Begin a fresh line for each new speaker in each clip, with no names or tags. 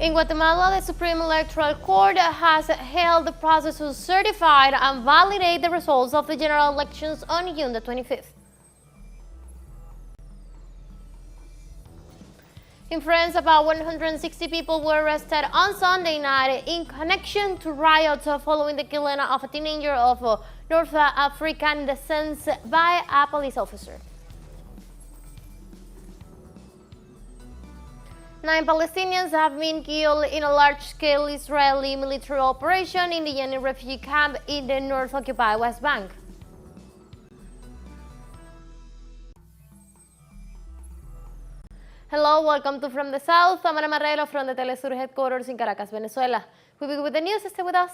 In Guatemala, the Supreme Electoral Court has held the process to certify and validate the results of the general elections on June the 25th. In France, about 160 people were arrested on Sunday night in connection to riots following the killing of a teenager of North African descent by a police officer. 9 Palestinians have been killed in a large-scale Israeli military operation in the Yemen refugee camp in the North-occupied West Bank. Hello, welcome to From the South. I'm Ana Marrero from the teleSUR headquarters in Caracas, Venezuela. We'll begin with the news. Stay with us.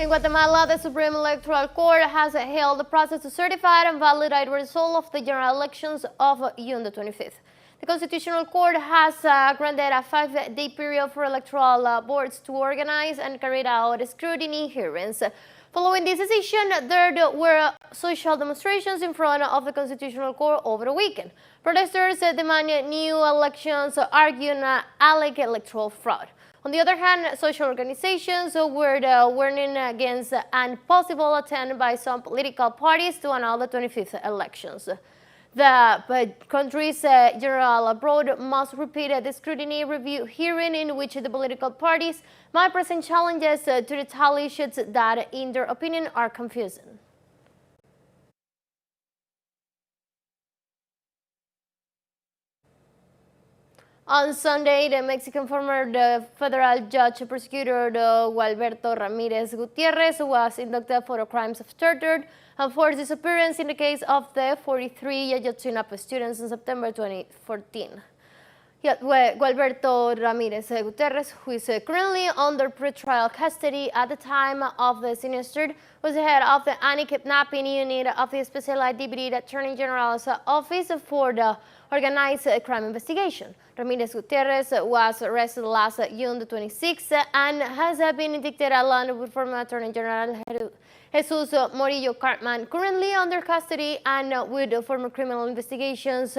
In Guatemala, the Supreme Electoral Court has held the process to certify and validate the result of the general elections of June the 25th. The Constitutional Court has granted a 5-day period for electoral boards to organize and carry out scrutiny hearings. Following this decision, there were social demonstrations in front of the Constitutional Court over the weekend. Protesters demanded new elections, arguing alleged electoral fraud. On the other hand, social organizations were warning against an possible attempt by some political parties to annul the 25th elections. The country's general board must repeat the scrutiny review hearing in which the political parties might present challenges to the tally sheets that, in their opinion, are confusing. On Sunday, the Mexican former federal judge prosecutor Gualberto Ramirez Gutierrez was indicted for the crimes of torture and forced disappearance in the case of the 43 Ayotzinapa students in September 2014. Gualberto Ramirez Gutierrez, who is currently under pretrial custody at the time of the sinister, was the head of the anti-kidnapping unit of the Special Deputy Attorney General's Office for the Organized Crime Investigation. Ramirez Gutierrez was arrested last June the 26th and has been indicted along with former Attorney General Jesus Morillo Cartman, currently under custody, and with former Criminal Investigations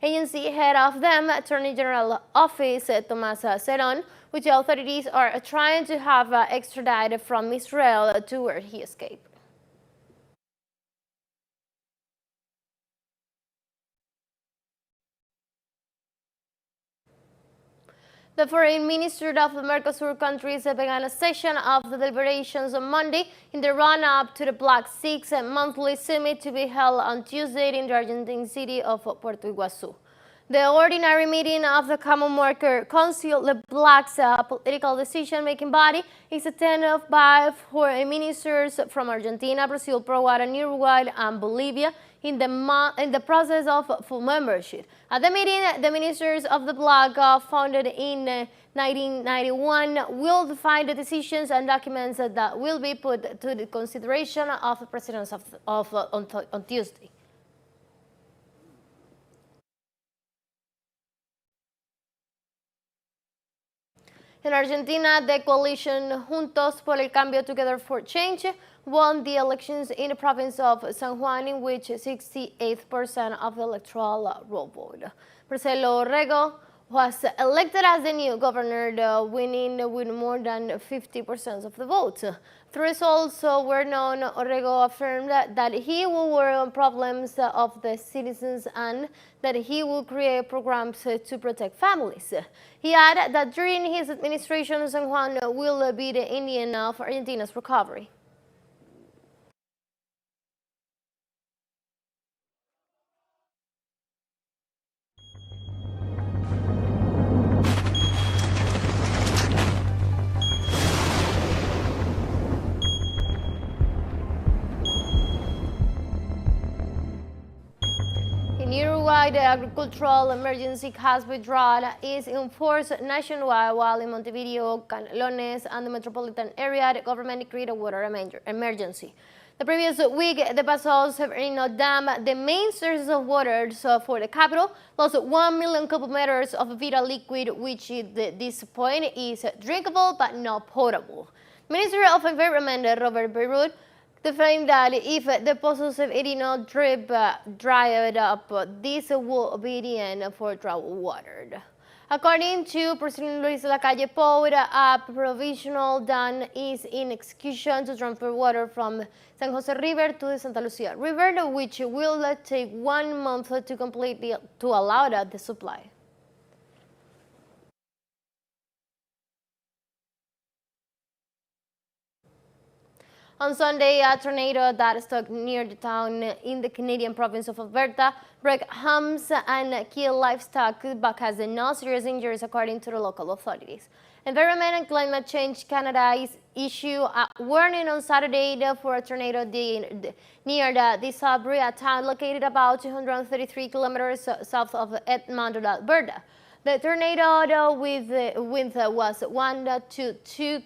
Agency head of them, Attorney General Office Tomás Cerón, which the authorities are trying to have extradited from Israel to where he escaped. The foreign minister of the Mercosur countries began a session of the deliberations on Monday in the run-up to the Black Six monthly summit to be held on Tuesday in the Argentine city of Puerto Iguazú. The ordinary meeting of the Common Market Council, the Blac's political decision-making body, is attended by foreign ministers from Argentina, Brazil, Paraguay, Uruguay, and Bolivia in the process of full membership. At the meeting, the ministers of the bloc, founded in 1991, will define the decisions and documents that will be put to the consideration of the presidents on Tuesday. In Argentina, the coalition Juntos por el Cambio Together for Change won the elections in the province of San Juan, in which 68% of the electoral roll vote. Marcelo Orrego was elected as the new governor, winning with more than 50% of the votes. The results were known. Orrego affirmed that he will work on problems of the citizens and that he will create programs to protect families. He added that during his administration, San Juan will be the engine of Argentina's recovery. In Uruguay, the agricultural emergency has withdrawn is enforced nationwide, while in Montevideo, Canelones, and the metropolitan area, the government decreed a water emergency. The previous week, the Paso Severino Dam, the main source of water for the capital, lost 1 million cubic meters of vital liquid, which at this point is drinkable but not potable. Minister of Environment Robert Beirut defended that if the Paso Severino dried up, this will be the end for drought water. According to President Luis Lacalle Pou, a provisional dam is in execution to transfer water from San Jose River to the Santa Lucia River, which will take 1 month to complete to allow the supply. On Sunday, a tornado that struck near the town in the Canadian province of Alberta broke homes and killed livestock, but has no serious injuries, according to the local authorities. Environment and Climate Change Canada issued a warning on Saturday for a tornado near the Sudbury, a town located about 233 kilometers south of Edmonton, Alberta. The tornado with wind was 1 to 2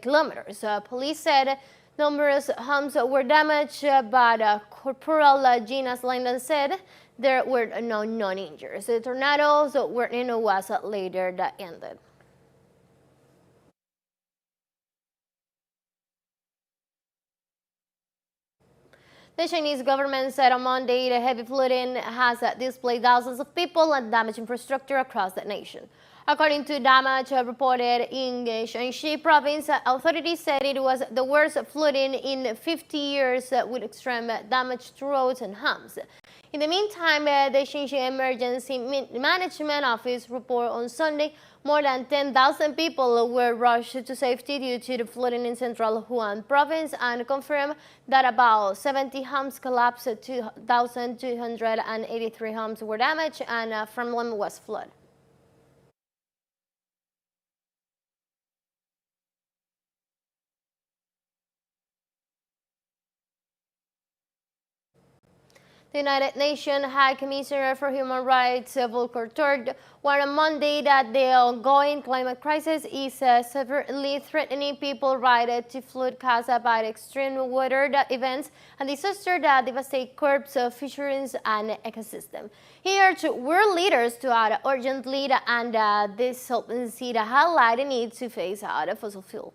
kilometers. Police said numerous homes were damaged, but Corporal Gina Slinden said there were no non-injuries. The tornado's warning was later ended. The Chinese government said on Monday the heavy flooding has displaced thousands of people and damaged infrastructure across the nation. According to damage reported in Shanxi province, authorities said it was the worst flooding in 50 years with extreme damage to roads and homes. In the meantime, the Shanxi Emergency Management Office reported on Sunday more than 10,000 people were rushed to safety due to the flooding in central Hunan province, and confirmed that about 70 homes collapsed, 2,283 homes were damaged, and farmland was flooded. The United Nations High Commissioner for Human Rights, Volker Turk, warned on Monday that the ongoing climate crisis is severely threatening people's right to flood caused by extreme weather events and disasters that devastate crops, fisheries, and ecosystems. He urged world leaders to act urgently and this urgency to highlight the need to phase out fossil fuel.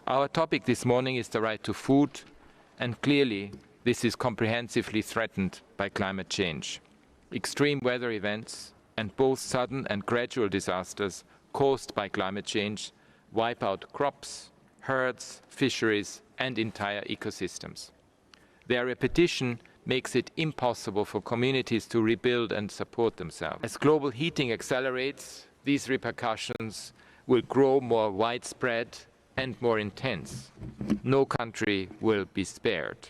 Our topic this morning is the right to food, and clearly this is comprehensively threatened by climate change. Extreme weather events and both sudden and gradual disasters caused by climate change wipe out crops, herds, fisheries, and entire ecosystems. Their repetition makes it impossible for communities to rebuild and support themselves. As global heating accelerates, these repercussions will grow more widespread and more intense. No country will be spared.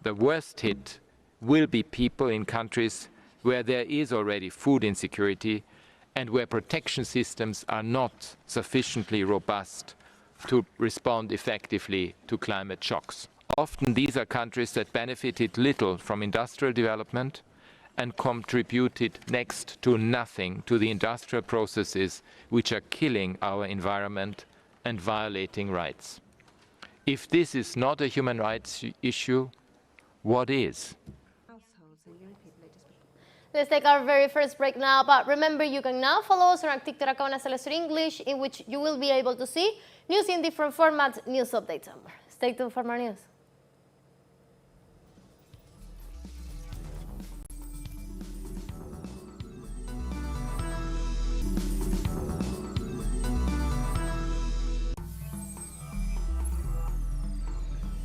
The worst hit will be people in countries where there is already food insecurity and where protection systems are not sufficiently robust to respond effectively to climate shocks. Often these are countries that benefited little from industrial development and contributed next to nothing to the industrial processes which are killing our environment and violating rights. If this is not a human rights issue, what is?
Let's take our very first break now, but remember you can now follow us on our TikTok account as teleSUR English, in which you will be able to see news in different formats, news updates, and more. Stay tuned for more news.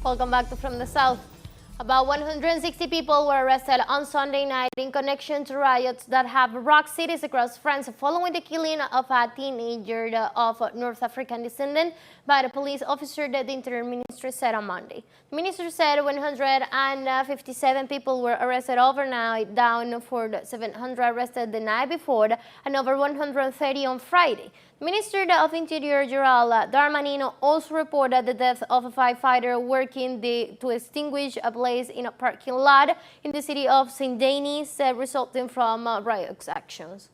Welcome back to From the South. About 160 people were arrested on Sunday night in connection to riots that have rocked cities across France following the killing of a teenager of North African descent by the police officer, that the Interior Ministry said on Monday. The minister said 157 people were arrested overnight, down from 700 arrested the night before and over 130 on Friday. The Minister of Interior, Gerald Darmanin, also reported the death of a firefighter working to extinguish a blaze in a parking lot in the city of Saint-Denis, resulting from riot actions.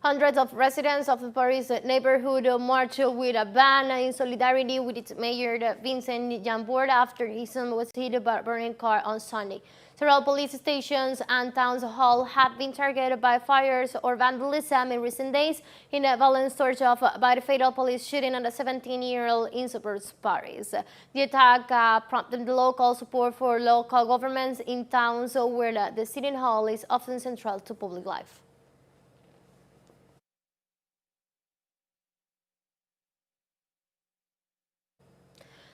Hundreds of residents of the Paris neighborhood marched with a ban in solidarity with its mayor Vincent Jambour after his son was hit by a burning car on Sunday. Several police stations and town halls have been targeted by fires or vandalism in recent days in a violent storage of by the fatal police shooting at a 17-year-old in suburbs Paris. The attack prompted local support for local governments in towns where the city hall is often central to public life.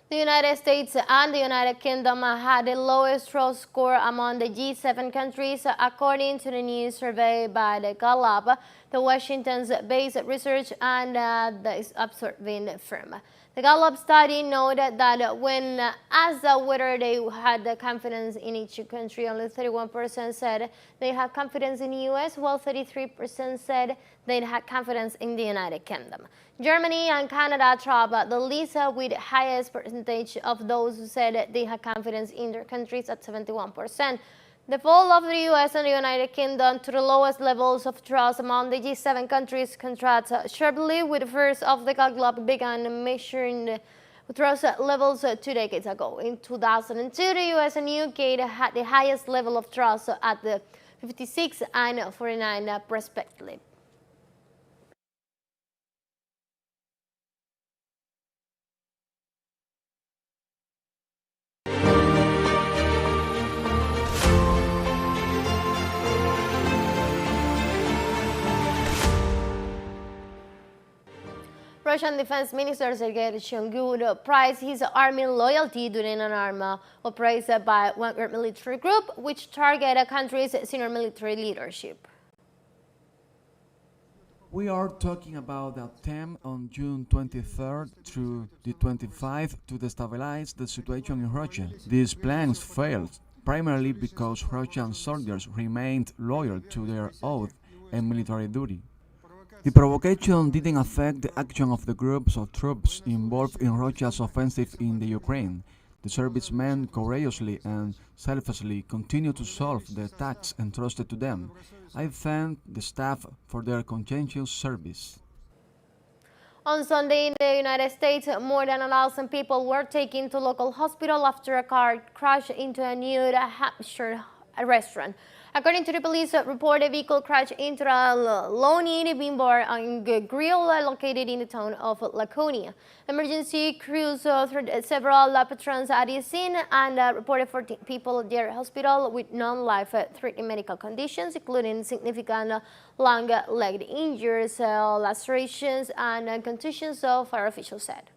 The United States and the United Kingdom had the lowest trust score among the G7 countries, according to the new survey by the Gallup, the Washington-based research and the observing firm. The Gallup study noted that when asked whether they had confidence in each country, only 31% said they had confidence in the U.S., while 33% said they had confidence in the United Kingdom. Germany and Canada topped the list with the highest percentage of those who said they had confidence in their countries at 71%. The fall of the U.S. and the United Kingdom to the lowest levels of trust among the G7 countries contrasts sharply with the first of the Gallup began measuring the trust levels 2 decades ago. In 2002, the U.S. and UK had the highest level of trust at the 56 and 49 respectively. Russian Defense Minister Sergei Shoigu praised his army loyalty during an armed operation by Wagner military group, which targeted a country's senior military leadership.
We are talking about the attempt on June 23rd through the 25th to destabilize the situation in Russia. These plans failed, primarily because Russian soldiers remained loyal to their oath and military duty. The provocation didn't affect the action of the groups of troops involved in Russia's offensive in the Ukraine. The servicemen courageously and selflessly continued to solve the attacks entrusted to them. I thank the staff for their conscientious service.
On Sunday in the United States, more than 1,000 people were taken to local hospital after a car crashed into a New Hampshire restaurant. According to the police report, the vehicle crashed into a Lonely Bean Bar and Grill located in the town of Laconia. Emergency crews threw several patrons at the scene and reported 14 people at their hospital with non-life-threatening medical conditions, including significant long-leg injuries, lacerations, and contusions, so fire officials said.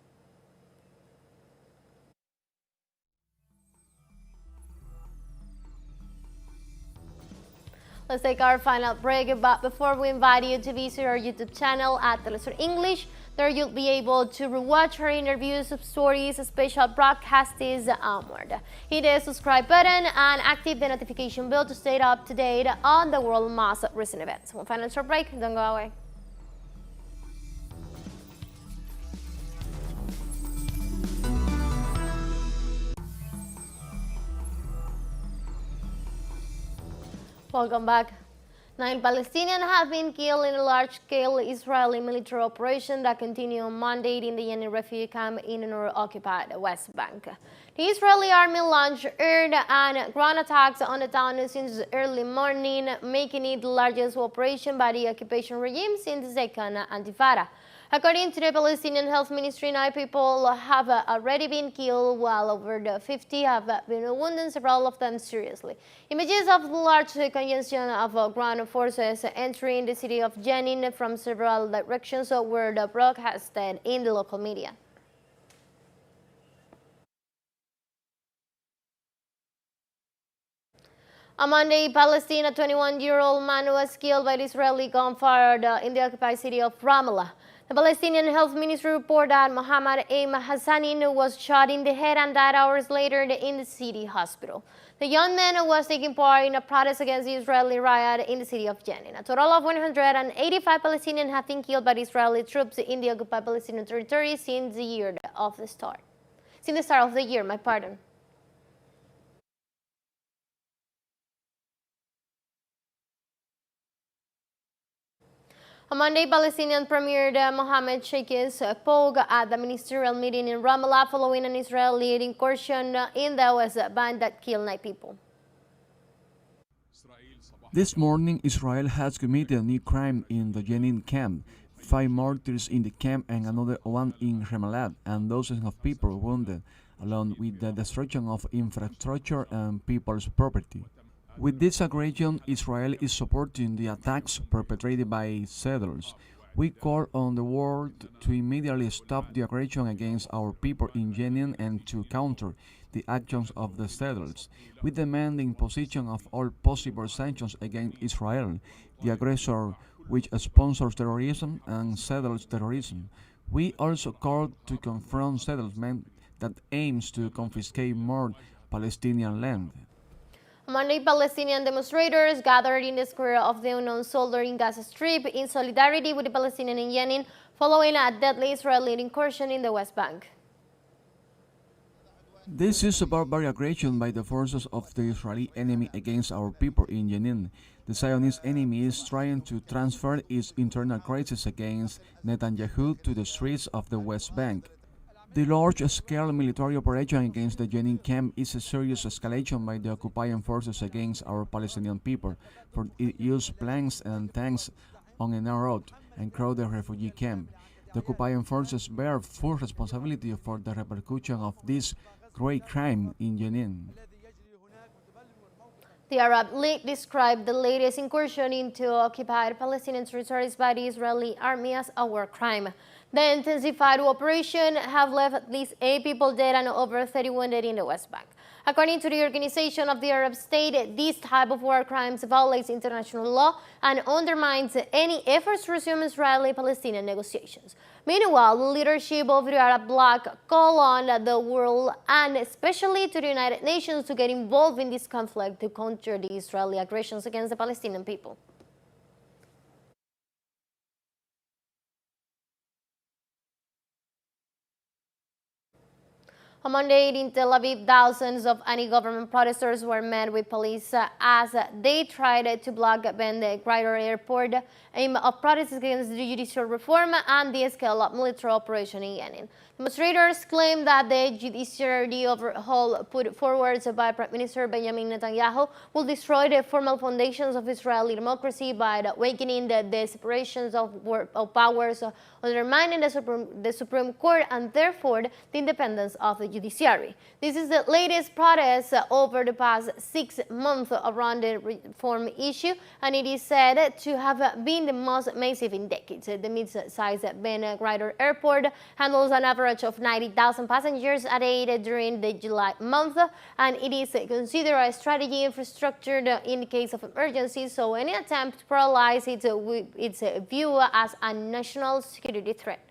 Let's take our final break, but before we invite you to visit our YouTube channel at teleSUR English, there you'll be able to rewatch our interviews, stories, special broadcasts, and more. Hit the subscribe button and activate the notification bell to stay up to date on the world's most recent events. One final short break, don't go away. Welcome back. 9 Palestinians have been killed in a large-scale Israeli military operation that continued on Monday in the Yemen refugee camp in the north-occupied West Bank. The Israeli army launched air and ground attacks on the town since early morning, making it the largest operation by the occupation regime since the Second Intifada. According to the Palestinian Health Ministry, 9 people have already been killed, while over 50 have been wounded, several of them seriously. Images of the large congestion of ground forces entering the city of Jenin from several directions were broadcasted in the local media. On Monday, Palestine, a 21-year-old man was killed by the Israeli gunfire in the occupied city of Ramallah. The Palestinian Health Ministry reported that Mohammed Aim Hassanin was shot in the head and died hours later in the city hospital. The young man was taking part in a protest against the Israeli riot in the city of Jenin. A total of 185 Palestinians have been killed by the Israeli troops in the occupied Palestinian territory since the start of the year. On Monday, Palestinian Premier Mohammed Sheikh spoke at the ministerial meeting in Ramallah following an Israeli incursion in the West Bank that killed 9 people.
This morning, Israel has committed a new crime in the Jenin camp. 5 martyrs in the camp and another one in Ramallah, and dozens of people wounded, along with the destruction of infrastructure and people's property. With this aggression, Israel is supporting the attacks perpetrated by settlers. We call on the world to immediately stop the aggression against our people in Jenin and to counter the actions of the settlers. We demand the imposition of all possible sanctions against Israel, the aggressor which sponsors terrorism and settles terrorism. We also call to confront settlement that aims to confiscate more Palestinian land.
Monday, Palestinian demonstrators gathered in the square of the unknown soldier in Gaza Strip in solidarity with the Palestinians in Jenin following a deadly Israeli incursion in the West Bank.
This is a barbaric aggression by the forces of the Israeli enemy against our people in Jenin. The Zionist enemy is trying to transfer its internal crisis against Netanyahu to the streets of the West Bank. The large-scale military operation against the Jenin camp is a serious escalation by the occupying forces against our Palestinian people, for it used planes and tanks on a narrow and crowded refugee camp. The occupying forces bear full responsibility for the repercussion of this great crime in Jenin.
The Arab League described the latest incursion into occupied Palestinian territories by the Israeli army as a war crime. The intensified operation have left at least 8 people dead and over 30 wounded in the West Bank. According to the Organization of the Arab State, this type of war crimes violates international law and undermines any efforts to resume Israeli-Palestinian negotiations. Meanwhile, the leadership of the Arab bloc call on the world and especially to the United Nations to get involved in this conflict to counter the Israeli aggressions against the Palestinian people. On Monday in Tel Aviv, thousands of anti-government protesters were met with police as they tried to block Ben Gurion Airport, aim of protests against the judicial reform and the scale of military operation in Yemen. Demonstrators claim that the judiciary overhaul put forward by Prime Minister Benjamin Netanyahu will destroy the formal foundations of Israeli democracy by weakening the separations of powers, undermining the Supreme Court, and therefore the independence of the judiciary. This is the latest protest over the past 6 months around the reform issue, and it is said to have been the most massive in decades. The mid-sized Ben Gurion Airport handles an average of 90,000 passengers a day during the July month, and it is considered a strategy infrastructure in case of emergency, so any attempt to paralyze it it's viewed as a national security threat.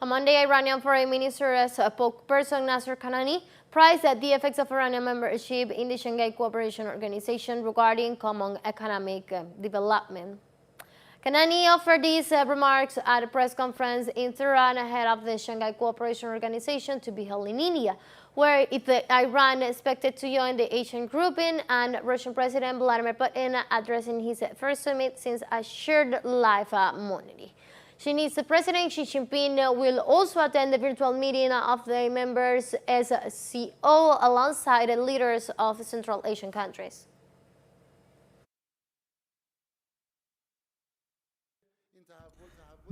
On Monday, Iranian Foreign Minister's spokesperson Nasser Kanani praised the effects of Iranian membership in the Shanghai Cooperation Organization regarding common economic development. Kanani offered these remarks at a press conference in Tehran ahead of the Shanghai Cooperation Organization to be held in India, where Iran expected to join the Asian grouping, and Russian President Vladimir Putin addressing his first summit since a shared life Monday. Chinese President Xi Jinping will also attend the virtual meeting of the members SCO alongside the leaders of Central Asian countries.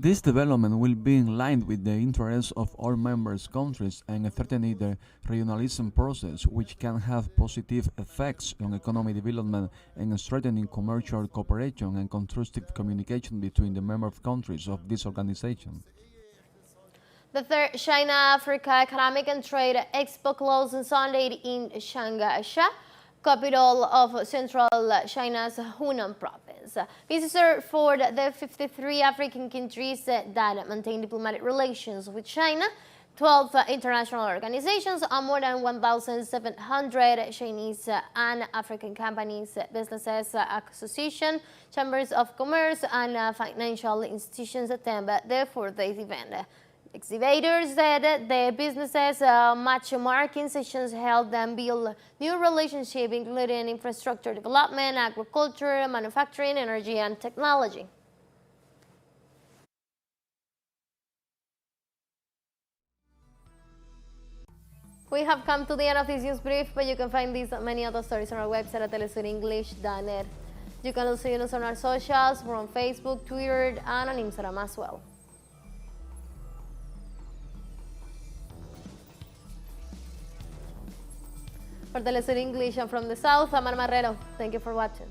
This development will be in line with the interests of all member countries and strengthening the regionalism process, which can have positive effects on economic development and strengthening commercial cooperation and constructive communication between the member countries of this organization.
The third China-Africa Economic and Trade Expo closed on Sunday in Shanghai, capital of central China's Hunan province. Visitors for the 53 African countries that maintain diplomatic relations with China, 12 international organizations, and more than 1,700 Chinese and African companies, businesses, associations, chambers of commerce, and financial institutions attend the 4-day event. Exhibitors said the businesses matchmaking sessions helped them build new relationships, including infrastructure development, agriculture, manufacturing, energy, and technology. We have come to the end of this news brief, but you can find these and many other stories on our website at telesurenglish.net. You can also use us on our socials. We're on Facebook, Twitter, and on Instagram as well. For TeleSUR English and from the South, I'm Ana Marrero. Thank you for watching.